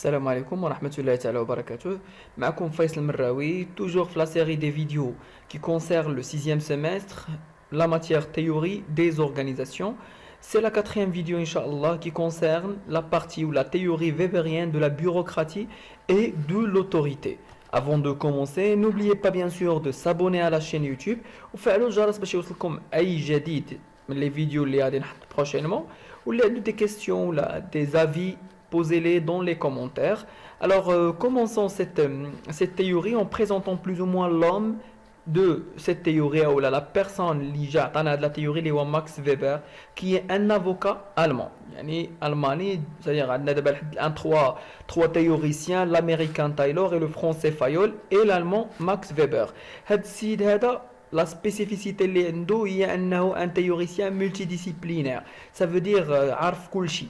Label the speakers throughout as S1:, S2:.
S1: السلام عليكم ورحمة الله تعالى وبركاته. معكم فيصل المراوي, toujours la série des vidéos qui concerne le sixième semestre, la matière théorie des organisations. C'est la quatrième vidéo, Inch'Allah, qui concerne la partie ou la théorie weberienne de la bureaucratie et de l'autorité. Avant de commencer, n'oubliez pas bien sûr de s'abonner à la chaîne YouTube وفعلوا الجرس باش يوصلكم أي جديد من les vidéos اللي غادي نحط prochainement. Ou les des questions ou là, des avis, posez-les dans les commentaires. Alors, commençons cette théorie en présentant plus ou moins l'homme de cette théorie, ou là, la personne lija de la théorie, les Max Weber, qui est un avocat allemand. Yani, Allemagne, c'est-à-dire, trois théoriciens, l'américain Taylor et le français Fayol et l'allemand Max Weber. La spécificité il y a un théoricien multidisciplinaire. Ça veut dire عارف كل شيء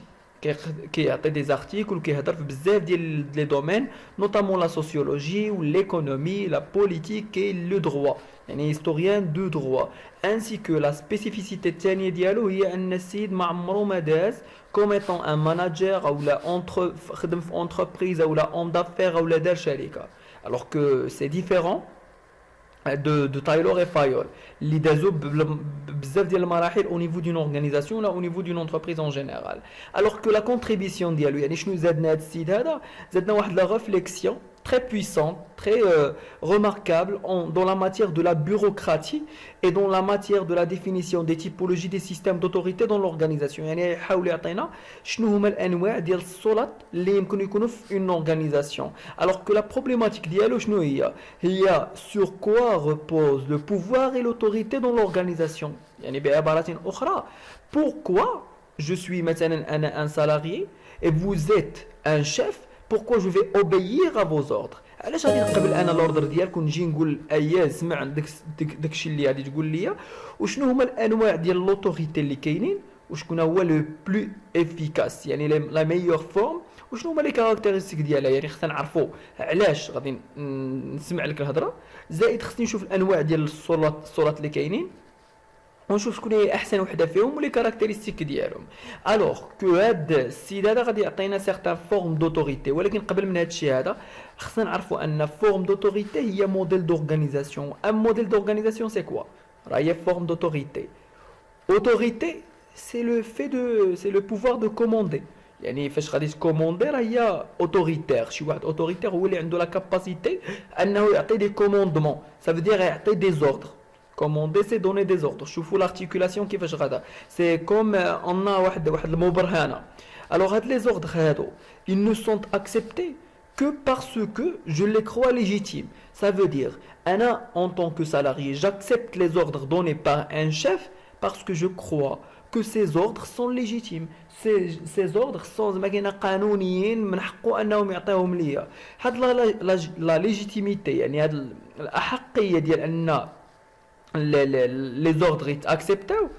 S1: qui a des articles qui هضر في بزاف ديال les domaines, notamment la sociologie ou l'économie, la politique et le droit. يعني historien de droit. Ainsi que la spécificité الثانية ديالو هي أن السيد ما عمرو ما داز comme étant un manager ou la خدم في entreprise ou la homme d'affaires ou la دار شركة. Alors que c'est différent de Taylor et Fayol. Li dazo bzaf ديال المراحل au niveau d'une organisation là au niveau d'une entreprise en général. Alors que la contribution ديالو يعني شنو زادنا هذا السيد هذا زادنا واحد la réflexion très puissante, très remarquable dans la matière de la bureaucratie et dans la matière de la définition des typologies des systèmes d'autorité dans l'organisation. يعني يحاول يعطينا شنو هما الانواع ديال السلط اللي يمكن يكونوا في une organisation. Alors que la problématique ديالو شنو هي sur quoi repose le pouvoir et l'autorité dans l'organisation. يعني بعبارة أخرى, pourquoi je suis مثلا un salarié et vous êtes un chef, pourquoi je vais obéir à vos ordres. علاش غادي نقبل انا الاوردر ديالك ونجي نقول اياه سمع داكشي اللي غادي تقول لي, وشنو هما الانواع ديال لوتوريتي اللي كاينين, وشكون هو لو بلو افيكاس يعني لا ميور فورم, وشنو هما لي كاركتيرستيك ديالها. يعني خصنا نعرفوا علاش غادي نسمع لك الهضره, زائد خصني نشوف الانواع ديال الصورات اللي كاينين ونشوف شكون هي احسن وحده فيهم ولي كاركتيرستيك ديالهم. الوغ كو هاد السيد هذا غادي يعطينا سيغتان فورم دوتوريتي, ولكن قبل من هاد الشيء هذا خصنا نعرفوا ان فورم دوتوريتي هي موديل دورغانيزاسيون. ان موديل دورغانيزاسيون سي كوا, راه هي فورم دوتوريتي. اوتوريتي سي لو في دو سي لو بوفوار دو كوموندي. يعني فاش غادي تكوموندي راه هي اوتوريتير. شي واحد اوتوريتير هو اللي عنده لا كاباسيتي انه يعطي دي كوموندمون, ça veut dire يعطي دي زوردر. Commander, c'est donner des ordres. شوفوا l'articulation كيفاش غادا. C'est comme on a واحد المبر هنا. Alors هاد les ordres هادو, ils ne sont acceptés que parce que je les crois légitimes. Ça veut dire, أنا en tant que salarié, j'accepte les ordres donnés par un chef parce que je crois que ces ordres sont légitimes. Ces ordres sont زعما قانونيين من حقه انهم يعطيهم ليا. هاد la légitimité يعني هاد الأحقية ديال أن les ordres acceptés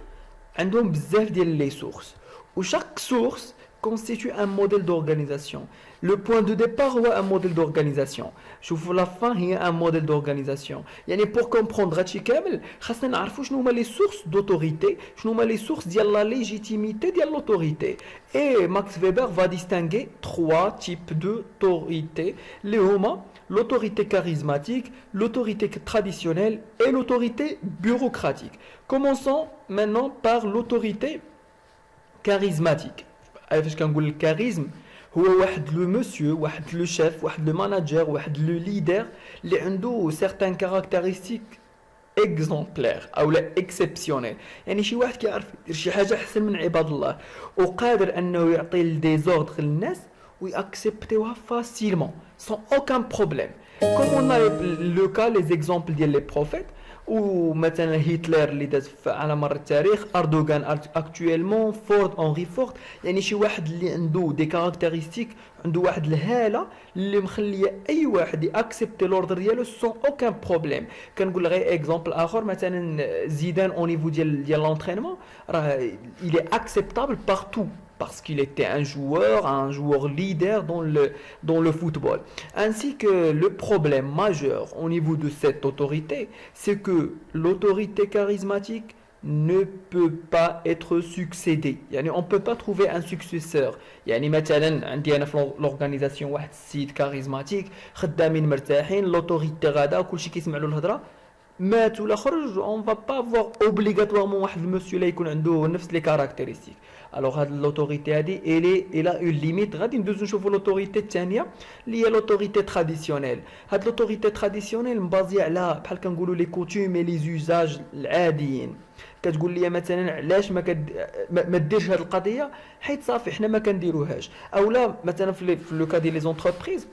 S1: عندهم بزاف ديال les sources, ou chaque source constitue un modèle d'organisation. Le point de départ هو un modèle d'organisation. شوفوا la fin هي un modèle d'organisation. يعني pour comprendre هادشي كامل خاصنا نعرفوا شنو هما les sources d'autorité, شنو هما les sources ديال la légitimité ديال l'autorité. Et Max Weber va distinguer trois types d'autorité اللي هما l'autorité charismatique, l'autorité traditionnelle et l'autorité bureaucratique. Commençons maintenant par l'autorité charismatique. فاش كنقول الكاريزم هو واحد لو مسيو, واحد لو شيف, واحد لو ماناجر, واحد لو ليدر اللي عنده certaines caractéristiques exemplaires او لا exceptionnelles. يعني شي واحد كيعرف يدير شي حاجه احسن من عباد الله وقادر انه يعطي دي زوردر للناس ويأكسبتيوها facilement sans aucun problème. Comme on a le cas, les exemples ديال les prophètes, ou مثلا هتلر اللي داز على مر التاريخ, اردوغان اكطويلمون, فورد, اونري فورد. يعني شي واحد اللي عنده دي كاركتيرستيك, عنده واحد الهاله اللي مخليه اي واحد ياكسبتي لوردر ديالو سون اوكان بروبليم. كنقول غير اكزامبل اخر, مثلا زيدان او نيفو ديال لونترينمون راه il est acceptable partout parce qu'il était un joueur leader dans le football. Ainsi que le problème majeur au niveau de cette autorité, c'est que l'autorité charismatique ne peut pas être succédé. يعني on peut pas trouver un successeur. يعني مثلا عندي انا في l'organisation واحد السيد كاريزماتيك خدامين مرتاحين لوتوريتي غادا وكلشي كيسمع له الهضره مات ولا خرج اون فا با فوار اوبليغاتوارمون واحد المسيو لا يكون عنده نفس لي كاركتيرستيك الوغ هاد لوتوريتي هادي الى اون ليميت غادي ندوزو نشوفو لوتوريتي الثانيه اللي هي لوتوريتي تراديسيونيل هاد لوتوريتي تراديسيونيل مبازيه على بحال كنقولوا لي كوتوم لي زوزاج العاديين كتقول لي مثلا علاش ما ديرش هاد القضيه حيت صافي حنا ما كنديروهاش اولا مثلا في لو كا دي لي زونتربريز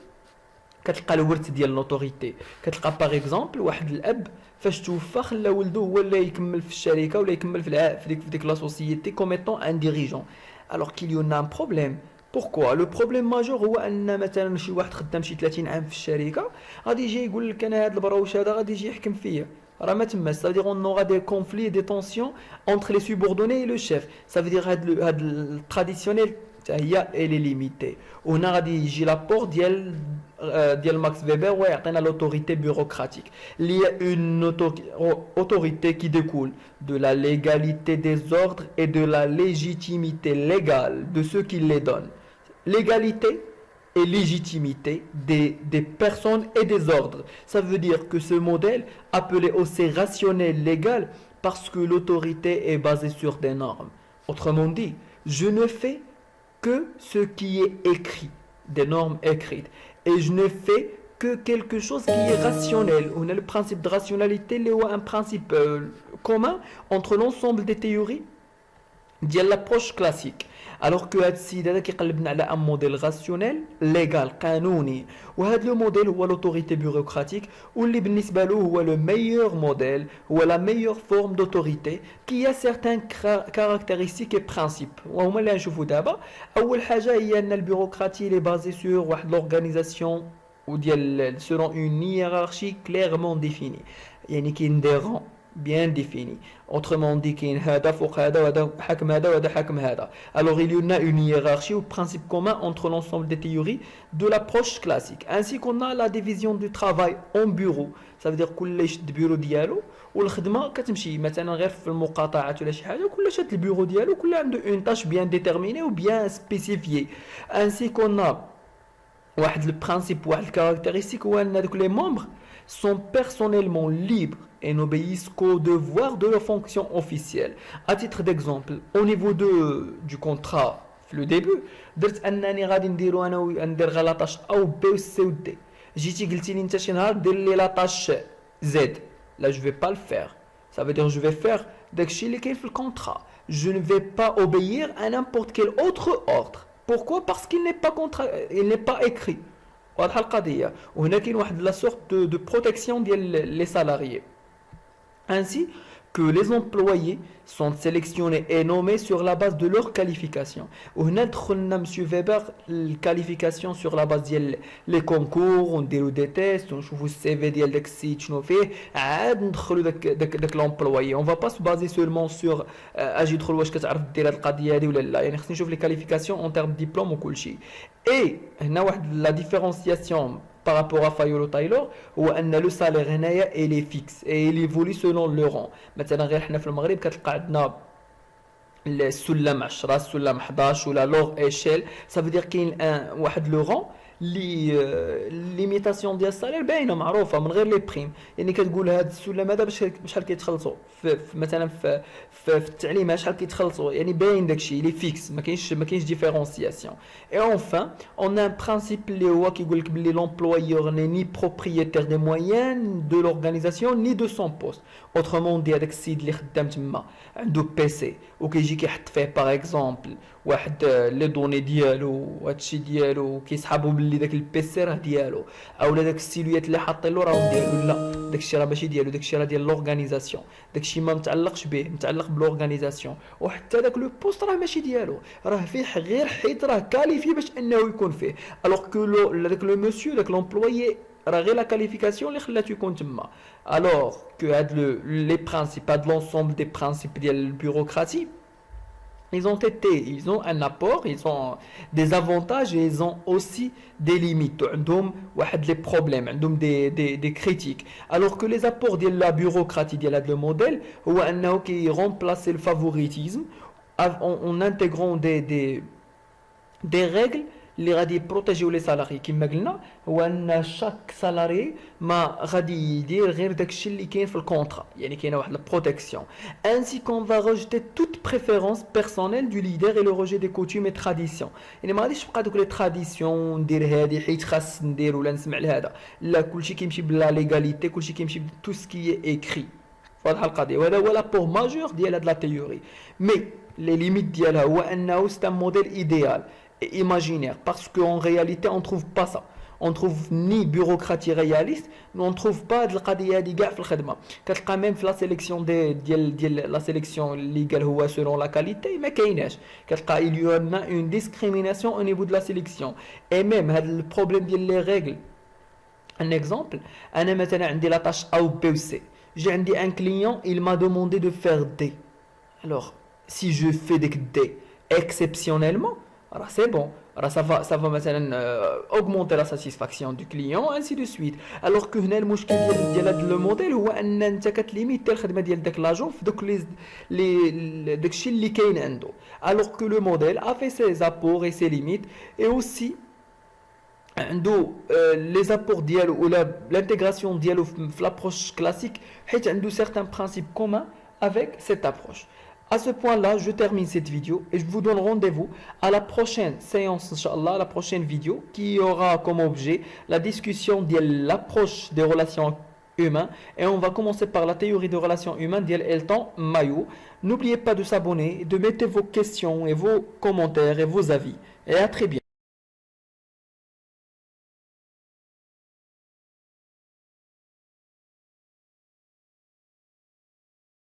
S1: كتلقى الورث ديال لوتوريتي كتلقى باغ اكزومبل واحد الاب فاش توفى خلى ولده هو اللي يكمل في الشركه ولا يكمل في ديك لا سوسيتي كوم ايتون ان ديريجون الوغ كيل يون ان بروبليم بوركوا لو بروبليم ماجور هو ان مثلا شي واحد خدام شي 30 عام في الشركه غادي يجي يقول لك انا هذا البروش هذا غادي يجي يحكم فيا راه ما تماش ça veut dire on aura des conflits des tensions entre les subordonnés et le chef ça veut dire هاد التراديسيونيل هي اللي ليميتي وهنا غادي يجي لابور ديال ماكس فيبر ويعطينا l'autorité bureaucratique il y a une autorité qui découle de la légalité des ordres et de la légitimité légale de ceux qui les donnent légalité et légitimité des personnes et des ordres ça veut dire que ce modèle appelé aussi rationnel légal parce que l'autorité est basée sur des normes autrement dit je ne fais que ce qui est écrit, des normes écrites. Et je ne fais que quelque chose qui est rationnel. On a le principe de rationalité, un principe commun entre l'ensemble des théories de l'approche classique. Alors que هاد السيد هذا كيقلبنا على ان موديل راسيونيل ليغال قانوني وهذا لو موديل هو لوتوريتي بيروقراطيك واللي بالنسبه له هو لو ميور موديل هو لا ميور فورم دوتوريتي كي سيغتان كاركتيرستيك اي برينسيپ وهما اللي نشوفوا دابا اول حاجه هي ان البيروقراطي لي بازي سور واحد لورغانيزاسيون وديال selon une hiérarchie clairement définie يعني كاين دي رون bien défini. Autrement dit, qu'il y a un فوق هذا وهذا حاكم هذا وهذا حاكم هذا. Alors il y en a une hiérarchie ou principe commun entre l'ensemble des théories de l'approche classique. Ainsi qu'on a la division du travail en bureau. Ça veut dire كل يشد البيرو ديالو والخدمه كتمشي مثلا غير في المقاطعات ولا شي حاجه كل شاد البيرو ديالو كل عنده une tâche bien déterminée ou bien spécifiée. Ainsi qu'on a واحد le principe واحد caractéristique هو ان هذوك les membres sont personnellement libres et n'obéissent qu'aux devoirs de leur fonction officielle. À titre d'exemple, au niveau du contrat, le début, درت انني غادي نديرو انا ندير غير لاطاش او بي و سي و دي جيتي قلتي لي انت شي نهار دير لي لاطاش زد لا جو في با le faire ça veut dire je vais faire داكشي اللي كاين في الكونترا je ne vais pas obéir à n'importe quel autre ordre pourquoi parce qu'il n'est pas écrit واضحه القضيه وهنا كاين واحد لا سورت دو بروتيكسيون ديال لي سالاريي ainsi que les employés sont sélectionnés et nommés sur la base de leur qualification. وهنا دخلنا monsieur Weber الكاليفيكاسيون sur la base ديال les concours ونديرو دي تيست ونشوفوا السي في ديال داك السيت شنو فيه عاد ندخلوا داك لومبلويي on va pas se baser seulement sur اجي ندخل واش كتعرف دير هاد القضيه هادي ولا لا يعني خصني نشوف لي كاليفيكاسيون en termes diplôme وكلشي et هنا واحد la différenciation par rapport à Fayolo Taylor هو ان لو سالير هنايا il est fixe et il évolue selon le rang مثلا غير حنا في المغرب كتلقى عندنا السلم 10 السلم 11 ولا لوغ ايشيل ça veut dire كاين واحد لو رون ليميتاسيون ديال السالير باينه معروفه من غير لي بريم يعني كتقول هذا السلم هذا بشحال كيتخلصوا مثلا في التعليم شحال كيتخلصوا يعني باين داكشي لي فيكس ما كاينش ديفيرونسياسيون اي اونفان اون ان برينسيپ اللي هو كيقول لك بلي لومبلويور ني بروبريتير دي مويان دو لورغانيزاسيون ني دو سون بوست اوترومون دي هذاك السيد اللي خدام تما عنده بيسي وكيجي كيحط فيه باغ اكزومبل واحد لي دوني ديالو وهادشي ديالو كيسحابو باللي داك البيسي راه ديالو اولا داك السيلويات اللي حاطين له راه ديالو لا داكشي راه ماشي ديالو داكشي راه ديال لورغانيزاسيون داكشي ما متعلقش به متعلق بلورغانيزاسيون وحتى داك لو بوست راه ماشي ديالو راه فيه غير حيت راه كاليفي باش انه يكون فيه الوغ كو داك لو مسيو داك لومبلويي راه غير لا كاليفيكاسيون اللي خلاتو يكون تما الوغ كو هاد لي برينسيپ هاد لونسومبل دي برينسيپ ديال البيروقراطي ils ont un apport, ils ont des avantages et ils ont aussi des limites. عندهم واحد les problèmes, عندهم des critiques. Alors que les apports de la bureaucratie de le modèle, هو أنه كي remplacer le favoritisme en intégrant des règles اللي غادي يبروتيجيو لي سالاري كما قلنا. هو ان شاك سالاري ما غادي يدير غير داكشي اللي كاين في الكونطرا، يعني كاينه واحد البروتيكسيون. ainsi qu'on va rejeter toute préférence personnelle du leader et le rejet des coutumes et traditions. يعني ما غاديش تبقى دوك لي تراديسيون ندير هادي حيت خاص ندير ولا نسمع لهذا، لا كلشي كيمشي بلا ليغاليتي، كلشي كيمشي تو سكي ايكري. واضحه القضيه، وهذا هو لابور ماجور ديال هاد لا تيوري. مي لي ليميت ديالها هو انه سي ان موديل ايديال imaginaire, parce qu'en réalité on trouve pas ça, on trouve ni bureaucratie réaliste, mais on trouve pas de القضيه هذه كاع في الخدمه. كتلقى même في la sélection ديال la sélection اللي قال هو selon la qualité ما كايناش. كتلقى il y en a une discrimination au niveau de la sélection. et même هذا البروبليم ديال les règles. un exemple, انا مثلا عندي la tâche A ou B ou C, j'ai عندي un client, il m'a demandé de faire D. alors si je fais des D exceptionnellement, alors c'est bon, alors ça va مثلا augmenter la satisfaction du client, ainsi de suite. alors que هنا المشكل ديال هذا لو موديل هو ان انت كتليميتي الخدمه ديال داك لاجون في دوك لي داكشي اللي كاين عنده. alors que le modèle a fait ses apports et ses limites, et aussi عنده les apports ديالو ولا l'intégration ديالو في l'approche classique حيت عنده certains principes communs avec cette approche. À ce point-là, je termine cette vidéo et je vous donne rendez-vous à la prochaine séance, Inch'Allah, la prochaine vidéo qui aura comme objet la discussion de l'approche des relations humaines. Et on va commencer par la théorie des relations humaines d'El Elton Mayo. N'oubliez pas de s'abonner, de mettre vos questions et vos commentaires et vos avis. Et à très bientôt.